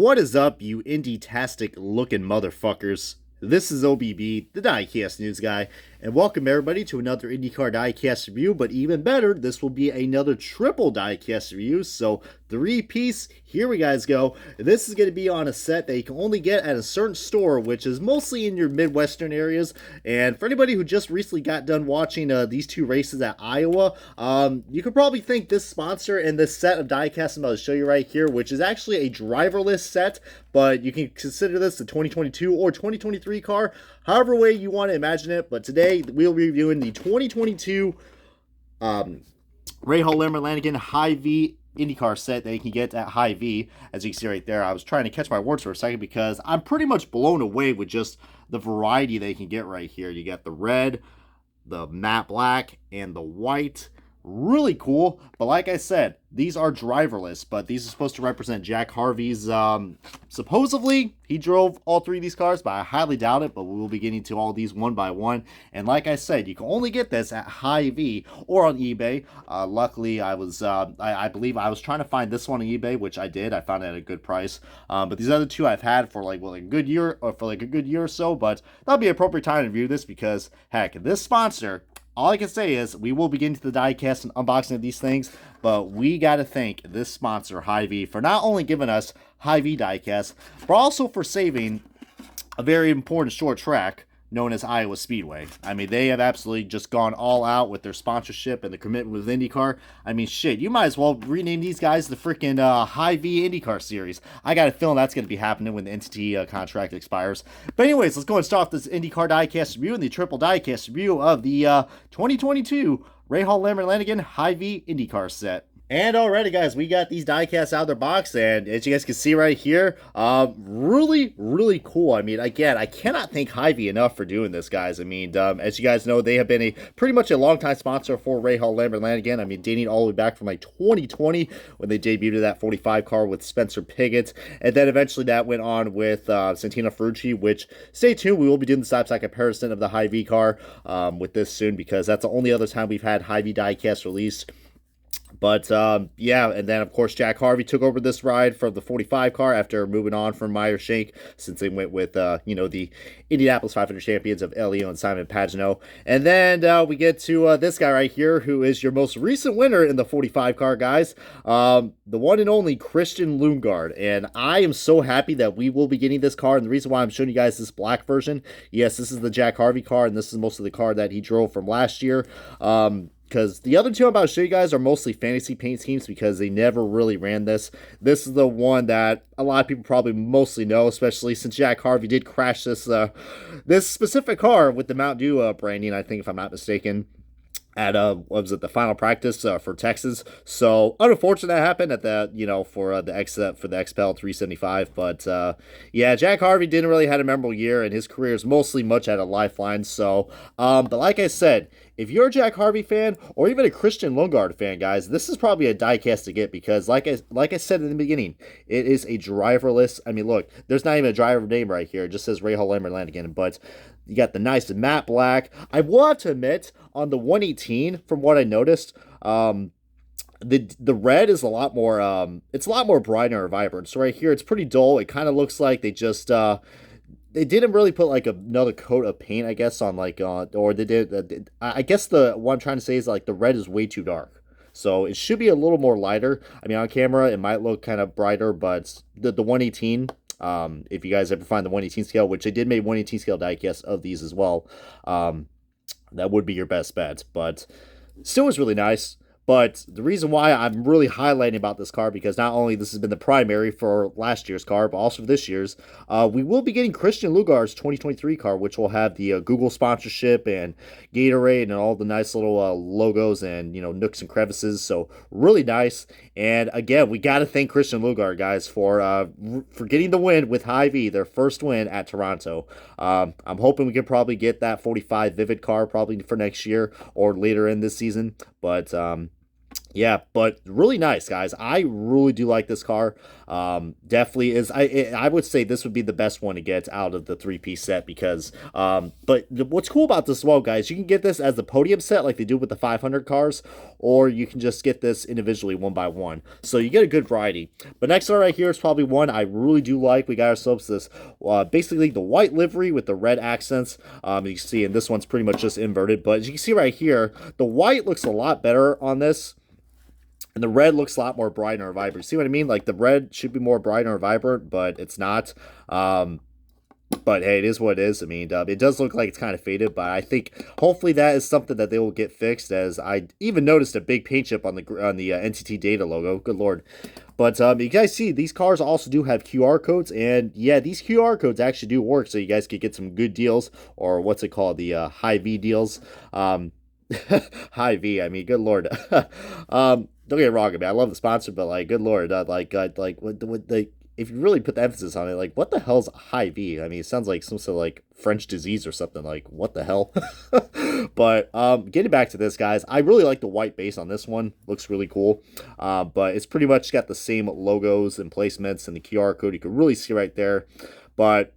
What is up, you indie-tastic looking motherfuckers? This is OBB, the diecast news guy, and welcome everybody to another IndyCar diecast review, but even better, this will be another triple diecast review, so three-piece, here we guys go. This is going to be on a set that you can only get at a certain store, which is mostly in your Midwestern areas, and for anybody who just recently got done watching these two races at Iowa, you could probably think this sponsor and this set of diecast I'm about to show you right here, which is actually a driverless set, but you can consider this the 2022 or 2023 car, however way you want to imagine it. But today we'll be reviewing the 2022 Ray Hall Lemmer Lanigan Hy-Vee IndyCar set that you can get at Hy-Vee. As you can see right there, I was trying to catch my words for a second because I'm pretty much blown away with just the variety that you can get right here. You got the red, the matte black, and the white. Really cool, but like I said, these are driverless, but these are supposed to represent Jack Harvey's, supposedly, he drove all three of these cars, but I highly doubt it, but we will be getting to all these one by one, and like I said, you can only get this at Hy-Vee or on eBay. Luckily, I believe I was trying to find this one on eBay, which I did. I found it at a good price, but these other two I've had for like a good year, or so, but that'll be an appropriate time to review this because, heck, this sponsor, all I can say is we will be getting to the diecast and unboxing of these things, but we got to thank this sponsor, Hy-Vee, for not only giving us Hy-Vee diecast, but also for saving a very important short track known as Iowa Speedway. I mean, they have absolutely just gone all out with their sponsorship and the commitment with IndyCar. I mean, shit, you might as well rename these guys the freaking Hy-Vee IndyCar series. I got a feeling that's going to be happening when the entity contract expires. But anyways, let's go and start off this IndyCar diecast review and the triple diecast review of the 2022 Ray Hall Lemmer Lanigan Hy-Vee IndyCar set. And already, guys, we got these diecasts out of their box, and as you guys can see right here, really cool. I mean, again, I cannot thank Hy-Vee enough for doing this, guys. I mean, as you guys know, they have been pretty much a longtime sponsor for Ray Hall Lemmer Lanigan. I mean, dating all the way back from like 2020 when they debuted that 45 car with Spencer Pigot, and then eventually that went on with Santino Ferrucci, which, stay tuned, we will be doing the side-by-side comparison of the Hy-Vee car with this soon, because that's the only other time we've had Hy-Vee diecast released. But, yeah, and then, of course, Jack Harvey took over this ride from the 45 car after moving on from Meyer Shank, since they went with, you know, the Indianapolis 500 champions of Elio and Simon Pagenaud. And then we get to this guy right here, who is your most recent winner in the 45 car, guys. The one and only Christian Lundgaard. And I am so happy that we will be getting this car. And the reason why I'm showing you guys this black version, yes, this is the Jack Harvey car, and this is most of the car that he drove from last year. Because the other two I'm about to show you guys are mostly fantasy paint schemes because they never really ran this. This is the one that a lot of people probably mostly know, especially since Jack Harvey did crash this this specific car with the Mountain Dew branding, I think, if I'm not mistaken, at what was it, the final practice for Texas. So unfortunate that happened at the, you know, for the XPEL 375. But yeah, Jack Harvey didn't really have a memorable year, and his career is mostly much at a lifeline. So but like I said, if you're a Jack Harvey fan or even a Christian Lundgaard fan, guys, this is probably a diecast to get because like I said in the beginning, it is a driverless. I mean, look, there's not even a driver name right here. It just says Ray Hall Lemmer Lanigan, but you got the nice matte black. I will have to admit, on the 118, from what I noticed, the red is a lot more it's a lot more bright and vibrant. So right here, it's pretty dull. It kind of looks like they just they didn't really put like another coat of paint, I guess, on like or they did. I guess what I'm trying to say is like the red is way too dark. So it should be a little more lighter. I mean, on camera, it might look kind of brighter, but the 118, if you guys ever find the 118 scale, which they did make 118 scale diecast of these as well, that would be your best bet. But still was really nice. But the reason why I'm really highlighting about this car, because not only this has been the primary for last year's car, but also for this year's, we will be getting Christian Lundgaard's 2023 car, which will have the Google sponsorship and Gatorade and all the nice little logos and, you know, nooks and crevices. So really nice. And again, we got to thank Christian Lundgaard, guys, for getting the win with Hy-Vee, their first win at Toronto. I'm hoping we can probably get that 45 Vivid car probably for next year or later in this season. But Yeah, but really nice, guys. I really do like this car. Definitely is. I would say this would be the best one to get out of the three-piece set because. But what's cool about this as well, guys, you can get this as the podium set like they do with the 500 cars, or you can just get this individually one by one. So you get a good variety. But next one right here is probably one I really do like. We got ourselves this, basically the white livery with the red accents. You can see, and this one's pretty much just inverted. But as you can see right here, the white looks a lot better on this. And the red looks a lot more bright or vibrant. See what I mean? Like the red should be more bright or vibrant, but it's not. But hey, it is what it is. I mean, it does look like it's kind of faded, but I think hopefully that is something that they will get fixed. As I even noticed a big paint chip on the NTT Data logo. Good lord. But you guys see, these cars also do have QR codes, and yeah, these QR codes actually do work, so you guys could get some good deals, or what's it called, the Hy-Vee deals. Hy-Vee, I mean, good lord. Don't get me wrong, I mean, I love the sponsor, but like, good lord, what the if you really put the emphasis on it, like, what the hell's Hy-Vee? I mean, it sounds like some sort of like French disease or something. Like, what the hell? But getting back to this, guys, I really like the white base on this one. Looks really cool. But it's pretty much got the same logos and placements and the QR code. You can really see right there. But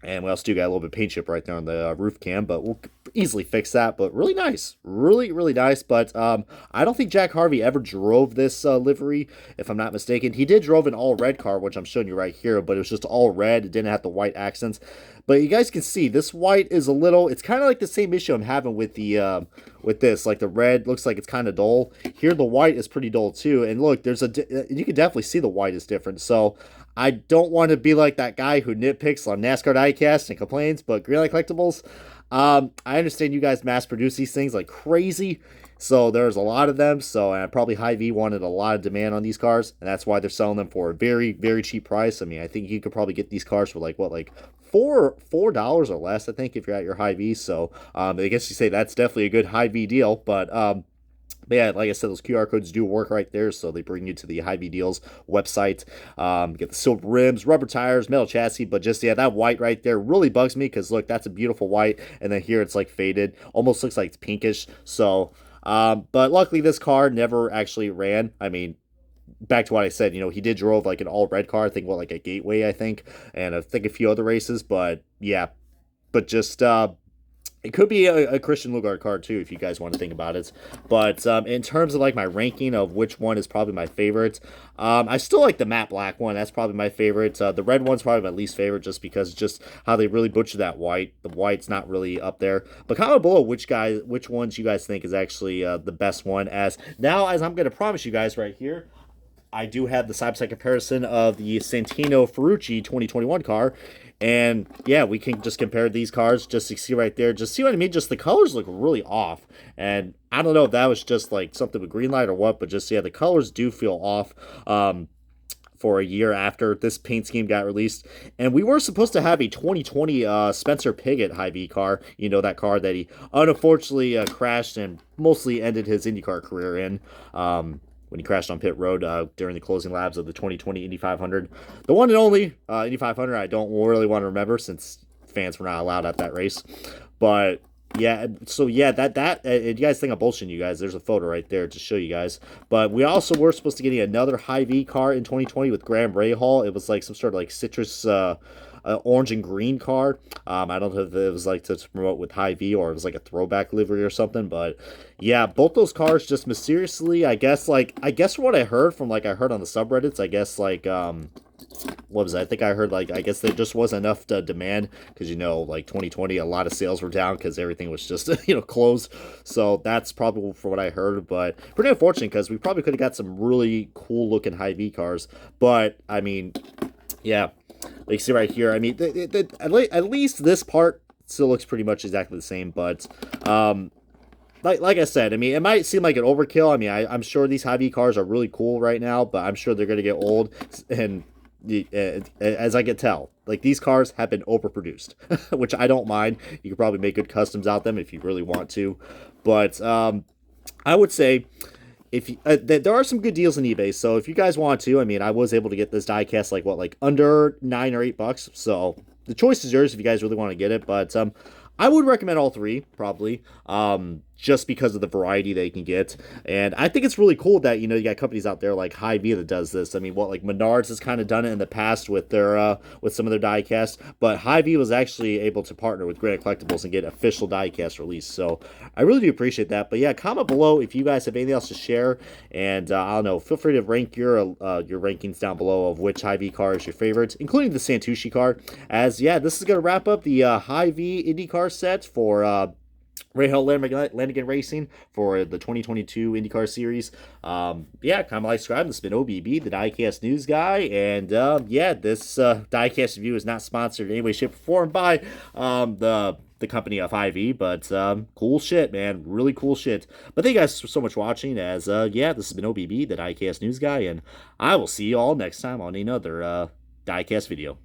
and we also do got a little bit of paint chip right there on the roof cam, but we'll easily fix that. But really nice. Really, really nice. But I don't think Jack Harvey ever drove this livery, if I'm not mistaken. He did drove an all-red car, which I'm showing you right here, but it was just all red. It didn't have the white accents. But you guys can see, this white is a little... It's kind of like the same issue I'm having with the... with this, like the red looks like it's kind of dull. Here the white is pretty dull too, and look, there's you can definitely see the white is different. So I don't want to be like that guy who nitpicks on NASCAR diecast and complains, but Greenlight Collectibles, I understand you guys mass produce these things like crazy, so there's a lot of them. So and probably Hy-Vee wanted a lot of demand on these cars, and that's why they're selling them for a very, very cheap price. I mean, I think you could probably get these cars for like what, like $4 or less, I think, if you're at your Hy-Vee. So I guess you say that's definitely a good Hy-Vee deal. But yeah, like I said, those QR codes do work right there, so they bring you to the Hy-Vee Deals website. Get the silver rims, rubber tires, metal chassis, but just, yeah, that white right there really bugs me because, look, that's a beautiful white, and then here it's, like, faded. Almost looks like it's pinkish, so... but luckily this car never actually ran. I mean, back to what I said, you know, he did drove, like, an all-red car, I think, what, like, a Gateway, I think, and I think a few other races, but, yeah. But just, it could be a Christian Lugard card, too, if you guys want to think about it. But in terms of, like, my ranking of which one is probably my favorite, I still like the matte black one. That's probably my favorite. The red one's probably my least favorite just because just how they really butchered that white. The white's not really up there. But comment below which ones you guys think is actually the best one. As I'm going to promise you guys right here, I do have the side-by-side comparison of the Santino Ferrucci 2021 car. And, yeah, we can just compare these cars just to see right there. Just see what I mean? Just the colors look really off. And I don't know if that was just, like, something with Greenlight or what. But just, yeah, the colors do feel off for a year after this paint scheme got released. And we were supposed to have a 2020 Spencer Pigot Hy-Vee car. You know, that car that he unfortunately crashed and mostly ended his IndyCar career in. When he crashed on pit road during the closing laps of the 2020 Indy 500. The one and only Indy 500 I don't really want to remember since fans were not allowed at that race. But, yeah, so, yeah, you guys think I'm bullshitting you guys. There's a photo right there to show you guys. But we also were supposed to get another Hy-Vee car in 2020 with Graham Rahal. It was like some sort of like citrus... orange and green car. I don't know if it was like to promote with Hy-Vee or it was like a throwback livery or something, but yeah, both those cars just mysteriously, I guess from what I heard from, like, I heard on the subreddits, I guess, like, what was that? I think I heard, like, I guess there just wasn't enough demand because, you know, like 2020, a lot of sales were down because everything was just, you know, closed. So that's probably for what I heard, but pretty unfortunate because we probably could have got some really cool looking Hy-Vee cars. But, I mean, yeah. Like you see right here, I mean, at least this part still looks pretty much exactly the same, but, like I said, I mean, it might seem like an overkill. I mean, I'm sure these Hy-Vee cars are really cool right now, but I'm sure they're going to get old, and as I can tell, like, these cars have been overproduced, which I don't mind. You could probably make good customs out of them if you really want to, but, I would say... there are some good deals on eBay, so if you guys want to, I mean, I was able to get this diecast like under $9 or $8, so the choice is yours if you guys really want to get it. But I would recommend all three probably. just because of the variety they can get. And I think it's really cool that, you know, you got companies out there like Hy-Vee that does this. I mean, like Menards has kind of done it in the past with their with some of their diecast, but Hy-Vee was actually able to partner with Granite Collectibles and get official diecast released. So I really do appreciate that. But yeah, comment below if you guys have anything else to share, and I don't know, feel free to rank your rankings down below of which Hy-Vee car is your favorite, including the Santucci car. As yeah, this is gonna wrap up the Hy-Vee IndyCar set for Ray Hall Lanigan Racing for the 2022 IndyCar Series. Yeah, comment, like, subscribe. This has been OBB, the Diecast News Guy, and yeah, this Diecast review is not sponsored in any way, shape, or form by the company of Hy-Vee, but cool shit, man, really cool shit. But thank you guys so much for watching. As yeah, this has been OBB, the Diecast News Guy, and I will see you all next time on another Diecast video.